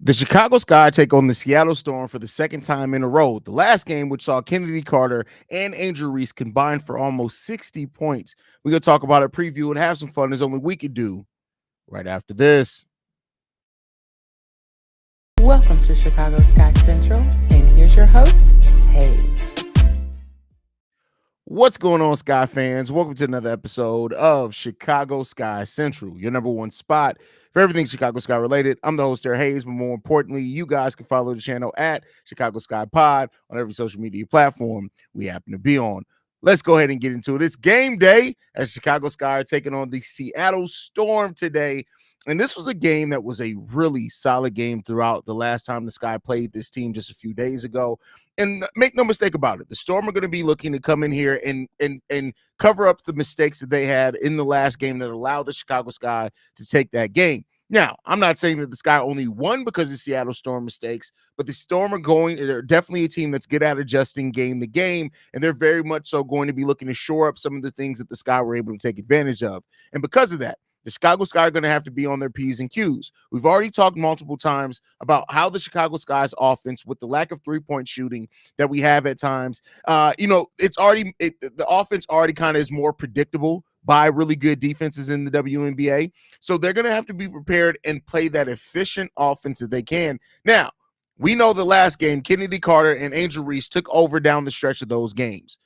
The Chicago Sky take on the Seattle Storm for the second time in a row. The last game, which saw Kennedy Carter and Angel Reese combined for almost 60 points. We're going to talk about it, preview, and have some fun as only we could do right after this. Welcome to Chicago Sky Central, and here's your host, Haize. What's going on, Sky fans? Welcome to another episode of Chicago Sky Central, your number one spot for everything Chicago Sky related. I'm the host there, Haize, but more importantly, you guys can follow the channel at Chicago Sky Pod on every social media platform we happen to be on. Let's go ahead and get into it. It's game day as Chicago Sky are taking on the Seattle Storm today. And this was a game that was a really solid game throughout the last time the Sky played this team just a few days ago. And make no mistake about it, the Storm are going to be looking to come in here and cover up the mistakes that they had in the last game that allowed the Chicago Sky to take that game. Now, I'm not saying that the Sky only won because of Seattle Storm mistakes, but the Storm they're definitely a team that's good at adjusting game to game, and they're very much so going to be looking to shore up some of the things that the Sky were able to take advantage of. And because of that, the Chicago Sky are going to have to be on their P's and Q's. We've already talked multiple times about how the Chicago Sky's offense, with the lack of three-point shooting that we have at times, the offense already kind of is more predictable by really good defenses in the WNBA. So they're going to have to be prepared and play that efficient offense that they can. Now, we know the last game, Kennedy Carter and Angel Reese took over down the stretch of those games.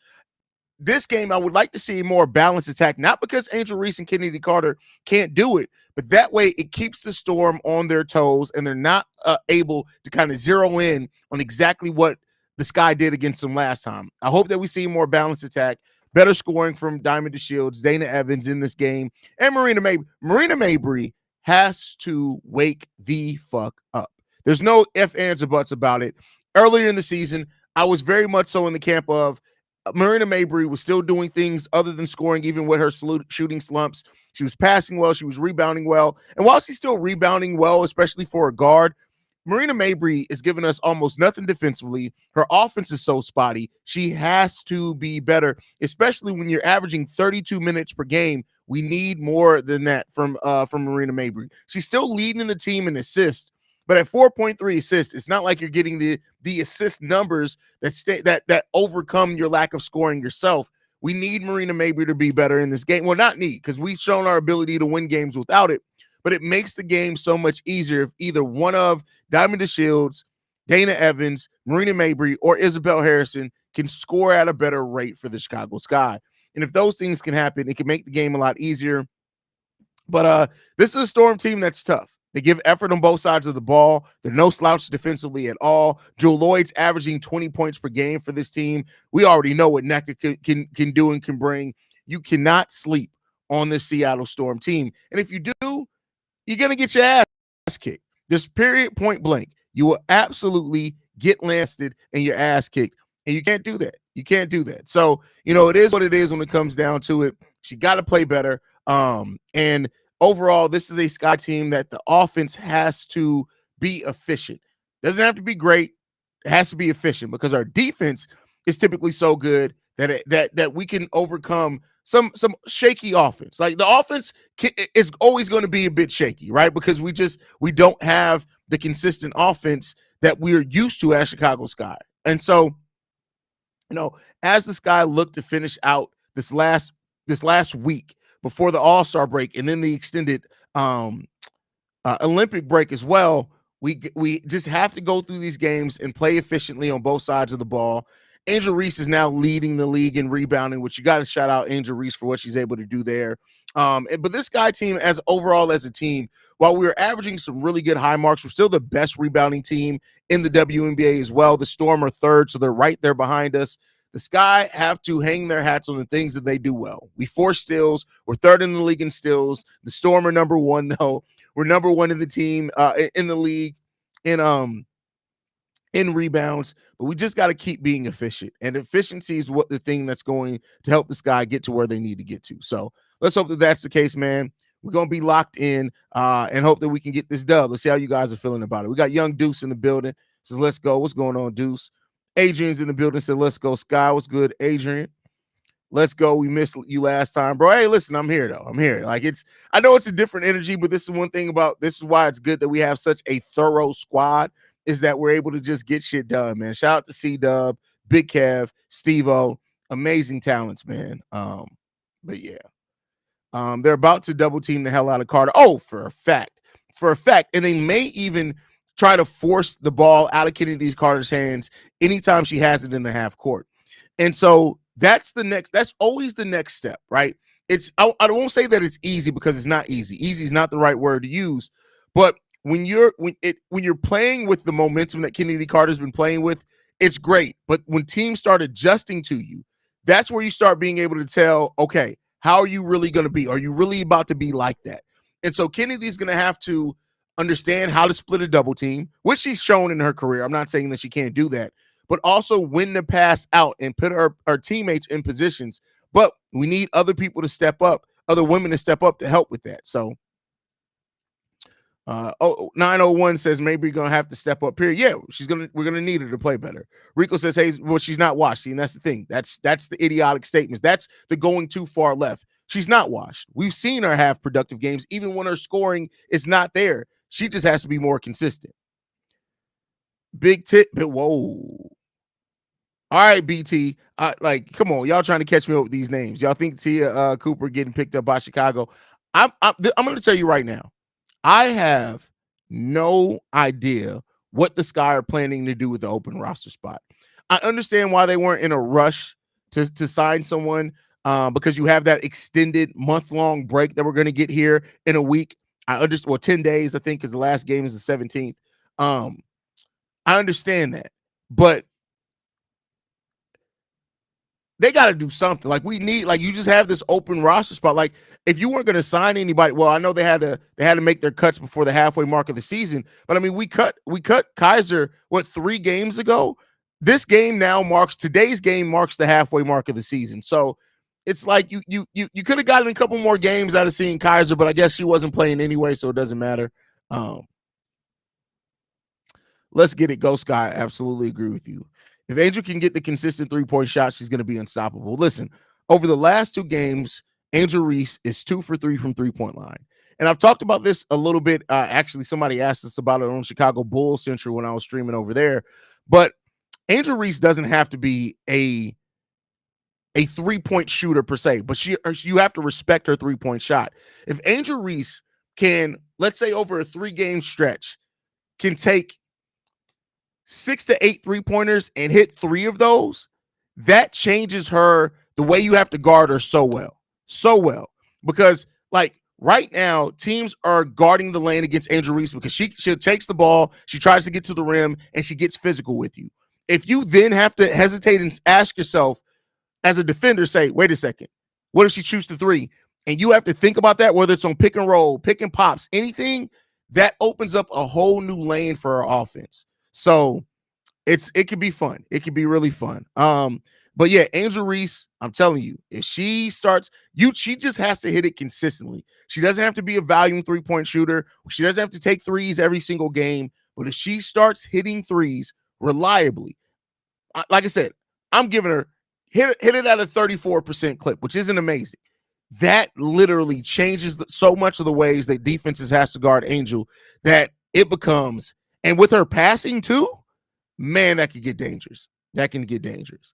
This game, I would like to see a more balanced attack, not because Angel Reese and Kennedy Carter can't do it, but that way it keeps the Storm on their toes and they're not able to kind of zero in on exactly what the Sky did against them last time. I hope that we see a more balanced attack, better scoring from Diamond DeShields, Dana Evans in this game, and Marina Mabrey. Marina Mabrey has to wake the fuck up. There's no ifs, ands, or buts about it. Earlier in the season, I was very much so in the camp of Marina Mabrey was still doing things other than scoring, even with her shooting slumps. She was passing well. She was rebounding well. And while she's still rebounding well, especially for a guard, Marina Mabrey is giving us almost nothing defensively. Her offense is so spotty. She has to be better, especially when you're averaging 32 minutes per game. We need more than that from Marina Mabrey. She's still leading the team in assists, but at 4.3 assists, it's not like you're getting the assist numbers that overcome your lack of scoring yourself. We need Marina Mabrey to be better in this game. Well, not need, because we've shown our ability to win games without it, but it makes the game so much easier if either one of Diamond DeShields, Dana Evans, Marina Mabrey, or Isabel Harrison can score at a better rate for the Chicago Sky. And if those things can happen, it can make the game a lot easier. But this is a Storm team that's tough. They give effort on both sides of the ball. They're no slouch defensively at all. Joe Lloyd's averaging 20 points per game for this team. We already know what NECA can do and can bring. You cannot sleep on this Seattle Storm team. And if you do, you're going to get your ass kicked. This period, point blank. You will absolutely get lasted and your ass kicked. And you can't do that. You can't do that. So, it is what it is when it comes down to it. She got to play better. And overall, this is a Sky team that the offense has to be efficient. Doesn't have to be great. It has to be efficient because our defense is typically so good that we can overcome some shaky offense. Like the offense is always going to be a bit shaky, right? Because we don't have the consistent offense that we're used to as Chicago Sky. And so, as the Sky look to finish out this last week before the All-Star break and then the extended Olympic break as well, we just have to go through these games and play efficiently on both sides of the ball. Angel Reese is now leading the league in rebounding, which you got to shout out Angel Reese for what she's able to do there. But this Sky team, as a team, while we were averaging some really good high marks, we're still the best rebounding team in the WNBA as well. The Storm are third, so they're right there behind us. The Sky have to hang their hats on the things that they do well. We force steals. We're third in the league in steals. The Storm are number one, though. We're number one in the team in the league in rebounds, but we just got to keep being efficient. And efficiency is what the thing that's going to help the Sky get to where they need to get to. So let's hope that that's the case, man. We're going to be locked in and hope that we can get this dub. Let's see how you guys are feeling about it. We got young Deuce in the building. Says, let's go. What's going on, Deuce? Adrian's in the building. Said, let's go, Sky. What's good, Adrian? Let's go. We missed you last time, bro. Hey, listen, I'm here though. I'm here. Like I know it's a different energy, but this is one thing about this is why it's good that we have such a thorough squad, is that we're able to just get shit done, man. Shout out to C-Dub, Big Kev, Stevo, amazing talents, man. But yeah. They're about to double team the hell out of Carter. Oh, for a fact. And they may even try to force the ball out of Kennedy Carter's hands anytime she has it in the half court. And so that's always the next step, right? I won't say that it's easy, because it's not easy. Easy is not the right word to use. But when you're playing with the momentum that Kennedy Carter's been playing with, it's great. But when teams start adjusting to you, that's where you start being able to tell, okay, how are you really going to be? Are you really about to be like that? And so Kennedy's going to have to understand how to split a double team, which she's shown in her career. I'm not saying that she can't do that, but also when to pass out and put her teammates in positions. But we need other people to step up, other women to step up to help with that. So 901 says maybe you're gonna have to step up here. Yeah, we're gonna need her to play better. Rico says, hey, well, she's not washed. And that's the thing. That's the idiotic statements. That's the going too far left. She's not washed. We've seen her have productive games, even when her scoring is not there. She just has to be more consistent. Big tip, but whoa. All right, BT. Like, come on, y'all trying to catch me up with these names. Y'all think Tia Cooper getting picked up by Chicago? I'm going to tell you right now. I have no idea what the Sky are planning to do with the open roster spot. I understand why they weren't in a rush to sign someone, because you have that extended month-long break that we're going to get here in a week. I understand. Well, 10 days, I think, because the last game is the 17th. I understand that, but they got to do something. Like, we need, like, you just have this open roster spot. Like, if you weren't going to sign anybody, well, I know they had to make their cuts before the halfway mark of the season. But I mean, we cut Haize 3 games ago. Today's game marks the halfway mark of the season. So it's like you could have gotten a couple more games out of seeing Haize, but I guess she wasn't playing anyway, so it doesn't matter. Let's get it. Go Sky. Absolutely agree with you. If Angel can get the consistent 3-point shot, she's going to be unstoppable. Listen, over the last 2 games, Angel Reese is 2 for 3 from 3-point line. And I've talked about this a little bit. Actually, somebody asked us about it on Chicago Bulls Central when I was streaming over there. But Angel Reese doesn't have to be a 3-point shooter per se, but you have to respect her 3-point shot. If Angel Reese can, let's say over a 3-game stretch, can take 6 to 8 3-pointers and hit 3 of those, that changes her, the way you have to guard her so well. Because, like, right now, teams are guarding the lane against Angel Reese because she takes the ball, she tries to get to the rim, and she gets physical with you. If you then have to hesitate and ask yourself, as a defender, say, wait a second, what if she shoots the 3? And you have to think about that, whether it's on pick and roll, pick and pops, anything, that opens up a whole new lane for her offense. So it could be fun. It could be really fun. But yeah, Angel Reese, I'm telling you, if she starts, she just has to hit it consistently. She doesn't have to be a volume 3-point shooter. She doesn't have to take threes every single game. But if she starts hitting threes reliably, like I said, I'm giving her hit it at a 34% clip, which isn't amazing. That literally changes so much of the ways that defenses has to guard Angel, that it becomes, and with her passing too, man, that could get dangerous. That can get dangerous.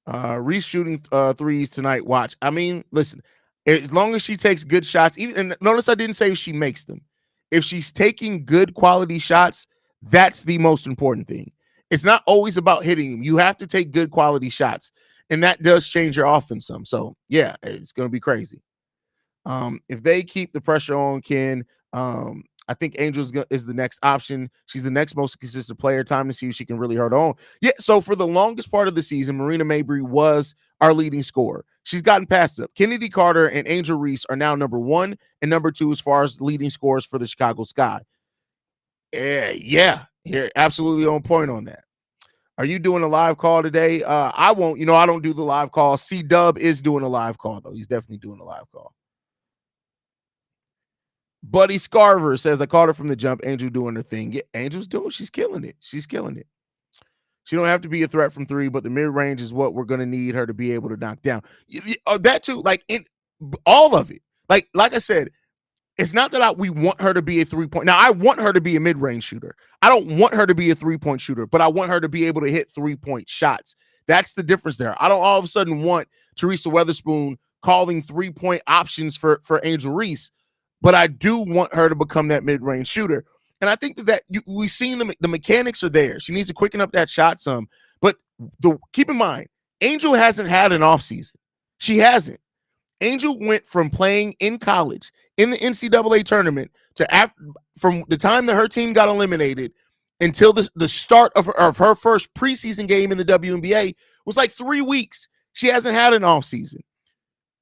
Reese shooting threes tonight. Watch. I mean, listen, as long as she takes good shots, and notice I didn't say if she makes them. If she's taking good quality shots, that's the most important thing. It's not always about hitting them. You have to take good quality shots, and that does change your offense some. So yeah, it's going to be crazy. If they keep the pressure on Ken, I think Angel is the next option. She's the next most consistent player. Time to see if she can really hurt on. Yeah, so for the longest part of the season, Marina Mabry was our leading scorer. She's gotten past up. Kennedy Carter and Angel Reese are now number 1 and number 2 as far as leading scorers for the Chicago Sky. Yeah, you're absolutely on point on that. Are you doing a live call today? I won't. I don't do the live call. C-Dub is doing a live call, though. He's definitely doing a live call. Buddy Scarver says, I caught her from the jump. Angel doing her thing. Yeah, Angel's doing. She's killing it. She don't have to be a threat from three, but the mid range is what we're going to need her to be able to knock down. That too, like in all of it. Like I said, it's not that we want her to be a 3-point. Now, I want her to be a mid-range shooter. I don't want her to be a 3-point shooter, but I want her to be able to hit 3-point shots. That's the difference there. I don't all of a sudden want Teresa Weatherspoon calling 3-point options for Angel Reese, but I do want her to become that mid-range shooter. And I think we've seen the mechanics are there. She needs to quicken up that shot some. But keep in mind, Angel hasn't had an offseason. She hasn't. Angel went from playing in college in the NCAA tournament to from the time that her team got eliminated until the start of her first preseason game in the WNBA was like 3 weeks. She hasn't had an offseason.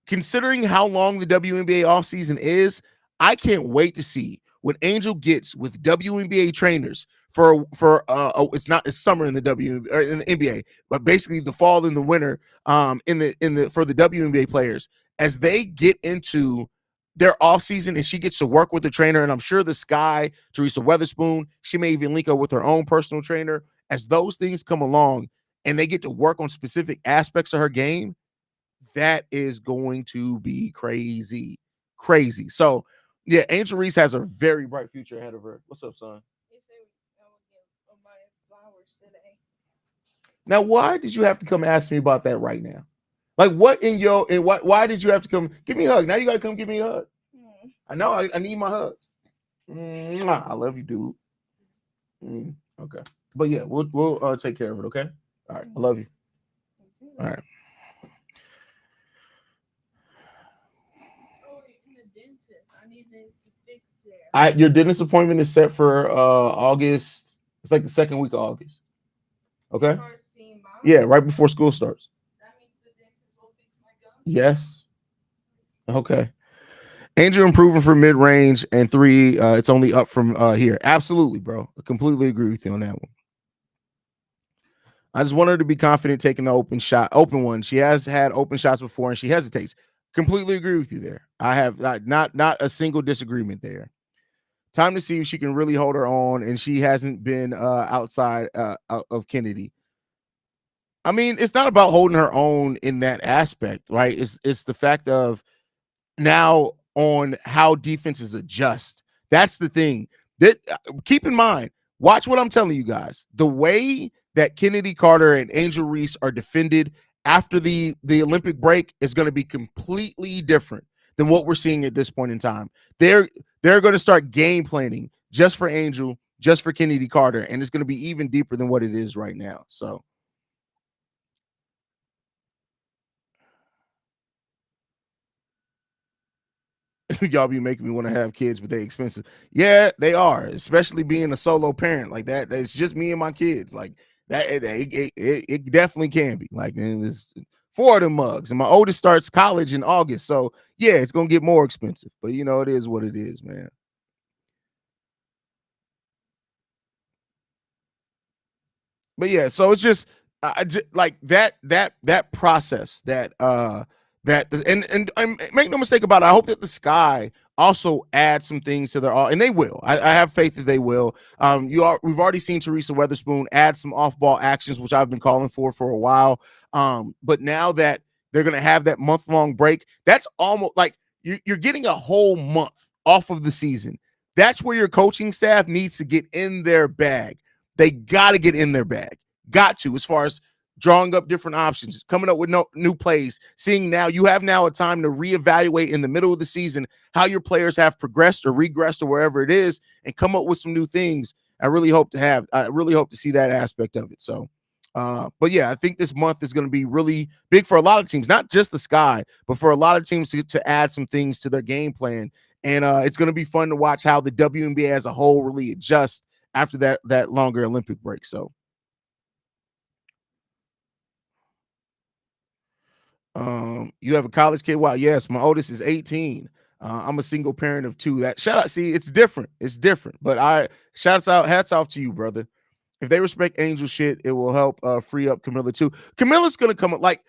Considering how long the WNBA offseason is, I can't wait to see what Angel gets with WNBA trainers for it's summer in the in the NBA, but basically the fall and the winter for the WNBA players as they get into their offseason and she gets to work with the trainer. And I'm sure the Sky, Teresa Weatherspoon, she may even link up with her own personal trainer. As those things come along and they get to work on specific aspects of her game, that is going to be crazy. So, yeah, Angel Reese has a very bright future ahead of her. What's up, son? Now, why did you have to come ask me about that right now? Like, what in your and what? Why did you have to come give me a hug? Now you got to come give me a hug. I know I need my hug. I love you, dude. Okay, but yeah, we'll take care of it. Okay. All right. I love you. All right. Your dentist appointment is set for August. It's like the second week of August. Okay. Yeah, right before school starts. Yes. Okay. Angel improving for mid range and three. It's only up from here. Absolutely, bro. I completely agree with you on that one. I just want her to be confident taking the open one. She has had open shots before and she hesitates. Completely agree with you there. I have not a single disagreement there. Time to see if she can really hold her own, and she hasn't been outside of Kennedy. I mean, it's not about holding her own in that aspect, right? It's the fact of now on how defenses adjust. That's the thing. That keep in mind, watch what I'm telling you guys. The way that Kennedy Carter and Angel Reese are defended after the Olympic break is going to be completely different than what we're seeing at this point in time. They're going to start game planning just for Angel, just for Kennedy Carter, and it's going to be even deeper than what it is right now. So y'all be making me want to have kids, but they expensive. Yeah, they are, especially being a solo parent like that. It's just me and my kids. Like that, it definitely can be. Like, and it's 4 of them mugs, and my oldest starts college in August, so yeah, it's gonna get more expensive. But you know, it is what it is, man. But yeah, so it's just like that process that and make no mistake about it. I hope that the Sky also adds some things to their and they will. I have faith that they will. We've already seen Teresa Weatherspoon add some off-ball actions, which I've been calling for a while. But now that they're gonna have that month-long break, that's almost like you're getting a whole month off of the season. That's where your coaching staff needs to get in their bag. They got to get in their bag. Got to, as far as drawing up different options, coming up with new plays, seeing now you have now a time to reevaluate in the middle of the season how your players have progressed or regressed or wherever it is, and come up with some new things. I really hope to see that aspect of it. So, but yeah, I think this month is going to be really big for a lot of teams, not just the Sky, but for a lot of teams to add some things to their game plan. And it's going to be fun to watch how the WNBA as a whole really adjusts after that longer Olympic break. So you have a college kid? Wow, yes, my oldest is 18. I'm a single parent of 2. That shout out, see, it's different. But hats off to you, brother. If they respect Angel shit, it will help free up Camilla too. Camilla's gonna come up like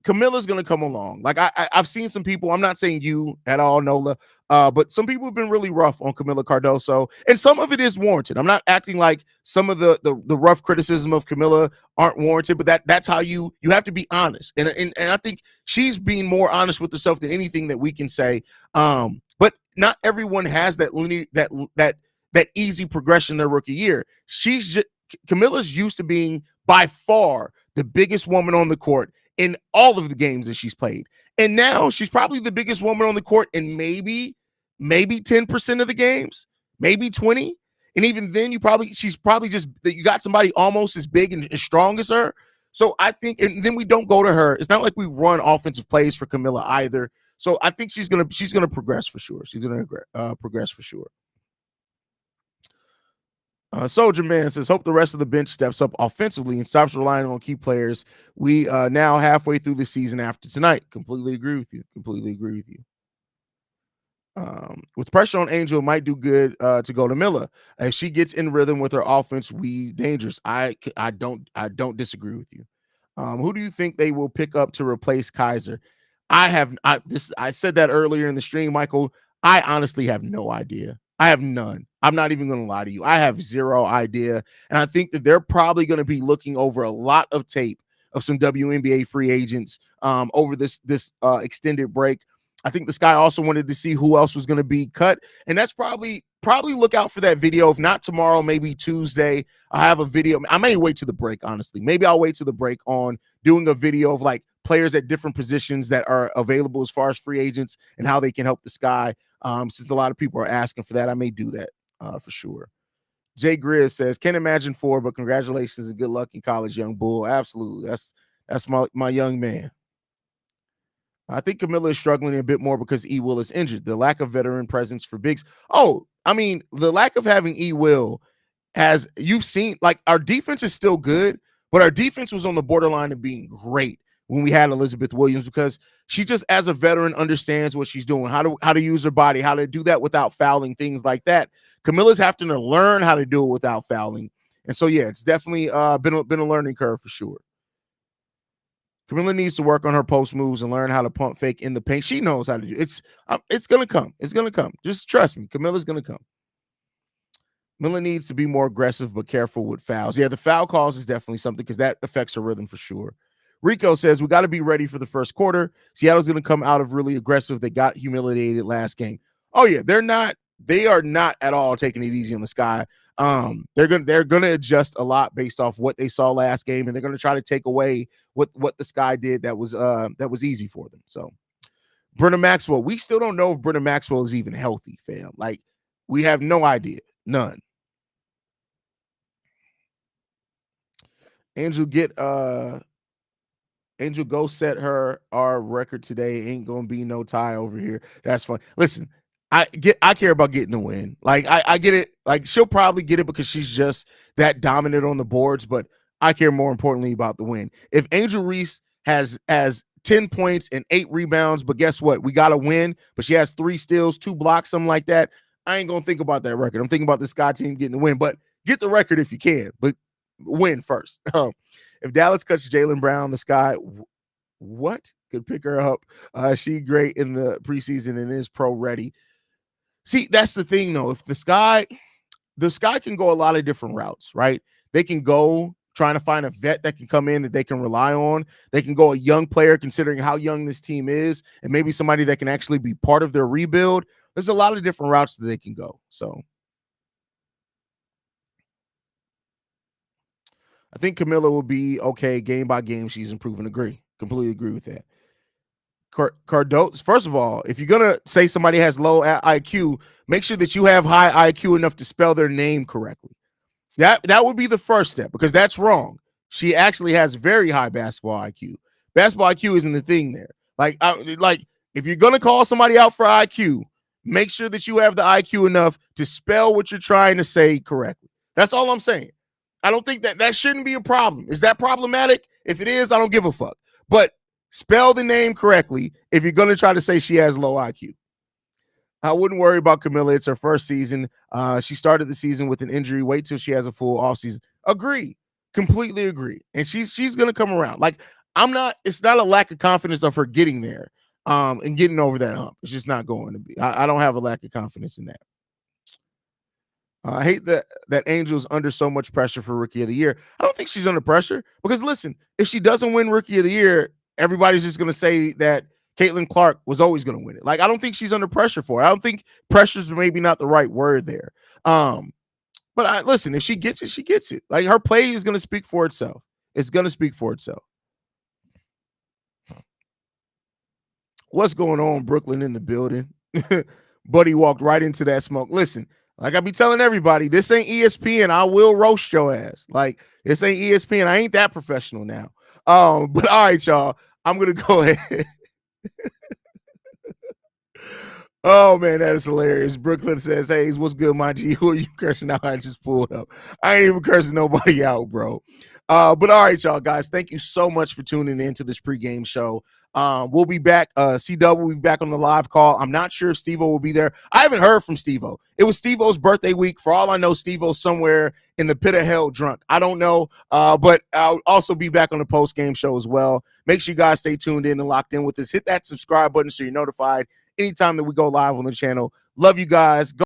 Camilla's gonna come along. Like I've seen some people. I'm not saying you at all, Nola, but some people have been really rough on Camila Cardoso, and some of it is warranted. I'm not acting like some of the rough criticism of Camilla aren't warranted, but that's how you have to be honest. And I think she's being more honest with herself than anything that we can say. But not everyone has that linear that easy progression their rookie year. Camilla's used to being by far the biggest woman on the court in all of the games that she's played. And now she's probably the biggest woman on the court in maybe 10% of the games, maybe 20. And even then she's probably just, you got somebody almost as big and as strong as her. So I think, and then we don't go to her. It's not like we run offensive plays for Camilla either. So I think she's gonna progress for sure. She's gonna progress for sure. Soldier Man says, hope the rest of the bench steps up offensively and stops relying on key players. We now halfway through the season after tonight. Completely agree with you. With pressure on Angel, it might do good to go to Miller. If she gets in rhythm with her offense, we dangerous. I don't disagree with you. Who do you think they will pick up to replace Haize? I said that earlier in the stream, Michael. I honestly have no idea. I have none. I'm not even going to lie to you. I have zero idea. And I think that they're probably going to be looking over a lot of tape of some WNBA free agents over this extended break. I think this guy also wanted to see who else was going to be cut. And that's probably look out for that video. If not tomorrow, maybe Tuesday. I have a video. I may wait to the break, honestly. Maybe I'll wait to the break on doing a video of like players at different positions that are available as far as free agents and how they can help the Sky. Since a lot of people are asking for that, I may do that for sure. Jay Grizz says, can't imagine 4, but congratulations and good luck in college, young bull. Absolutely. That's my young man. I think Camilla is struggling a bit more because E. Will is injured. The lack of veteran presence for bigs. Oh, I mean, the lack of having E. Will, as you've seen, like our defense is still good, but our defense was on the borderline of being great when we had Elizabeth Williams, because she just, as a veteran, understands what she's doing, how to use her body, how to do that without fouling, things like that. Camilla's having to learn how to do it without fouling. And so, yeah, it's definitely been a learning curve for sure. Camilla needs to work on her post moves and learn how to pump fake in the paint. She knows how to do it. It's going to come. It's going to come. Just trust me. Camilla's going to come. Miller needs to be more aggressive but careful with fouls. Yeah, the foul calls is definitely something because that affects her rhythm for sure. Rico says, we got to be ready for the first quarter. Seattle's going to come out of really aggressive. They got humiliated last game. Oh, yeah, they are not at all taking it easy on the Sky. They're gonna adjust a lot based off what they saw last game, and they're gonna try to take away what the Sky did that was easy for them. So Brenna Maxwell, we still don't know if Brenna Maxwell is even healthy, fam. Like, we have no idea. None. Angel, go set our record today. Ain't gonna be no tie over here. That's fun. Listen, I care about getting the win. Like, I get it. Like, she'll probably get it because she's just that dominant on the boards, but I care more importantly about the win. If Angel Reese has 10 points and 8 rebounds, but guess what? We got to win, but she has 3 steals, 2 blocks, something like that. I ain't going to think about that record. I'm thinking about the Sky team getting the win, but get the record if you can, but win first. If Dallas cuts Jaylen Brown, the Sky, what could pick her up? She great in the preseason and is pro ready. See, that's the thing, though. If the Sky can go a lot of different routes, right? They can go trying to find a vet that can come in that they can rely on. They can go a young player, considering how young this team is, and maybe somebody that can actually be part of their rebuild. There's a lot of different routes that they can go. So I think Camilla will be okay game by game. She's improving. Completely agree with that. Cardoso, first of all, if you're going to say somebody has low IQ, make sure that you have high IQ enough to spell their name correctly. That would be the first step, because that's wrong. She actually has very high basketball IQ. Basketball IQ isn't the thing there. Like if you're going to call somebody out for IQ, make sure that you have the IQ enough to spell what you're trying to say correctly. That's all I'm saying. I don't think that shouldn't be a problem. Is that problematic? If it is, I don't give a fuck. But spell the name correctly if you're going to try to say she has low IQ. I wouldn't worry about Camilla. It's her first season. She started the season with an injury. Wait till she has a full offseason. Agree. Completely agree. And she's going to come around. Like, It's not a lack of confidence of her getting there and getting over that hump. It's just not going to be. I don't have a lack of confidence in that. I hate that Angel's under so much pressure for Rookie of the Year. I don't think she's under pressure because listen, if she doesn't win Rookie of the Year, everybody's just going to say that Caitlin Clark was always going to win it. Like I don't think she's under pressure for it. I don't think pressure's maybe not the right word there. But listen, if she gets it, she gets it. Like her play is going to speak for itself. It's going to speak for itself. What's going on, Brooklyn in the building? Buddy walked right into that smoke. Listen, like I be telling everybody, this ain't ESPN. I will roast your ass. Like this ain't ESPN. I ain't that professional now. But all right, y'all. I'm gonna go ahead. Oh man, that is hilarious. Brooklyn says, "Hey, what's good, my G? Who are you cursing out? I just pulled up. I ain't even cursing nobody out, bro." But all right, y'all guys, thank you so much for tuning in to this pregame show. We'll be back. CW will be back on the live call. I'm not sure if Stevo will be there. I haven't heard from Stevo. It was Stevo's birthday week. For all I know, Stevo's somewhere in the pit of hell drunk. I don't know. But I'll also be back on the post game show as well. Make sure you guys stay tuned in and locked in with us. Hit that subscribe button so you're notified anytime that we go live on the channel. Love you guys. Go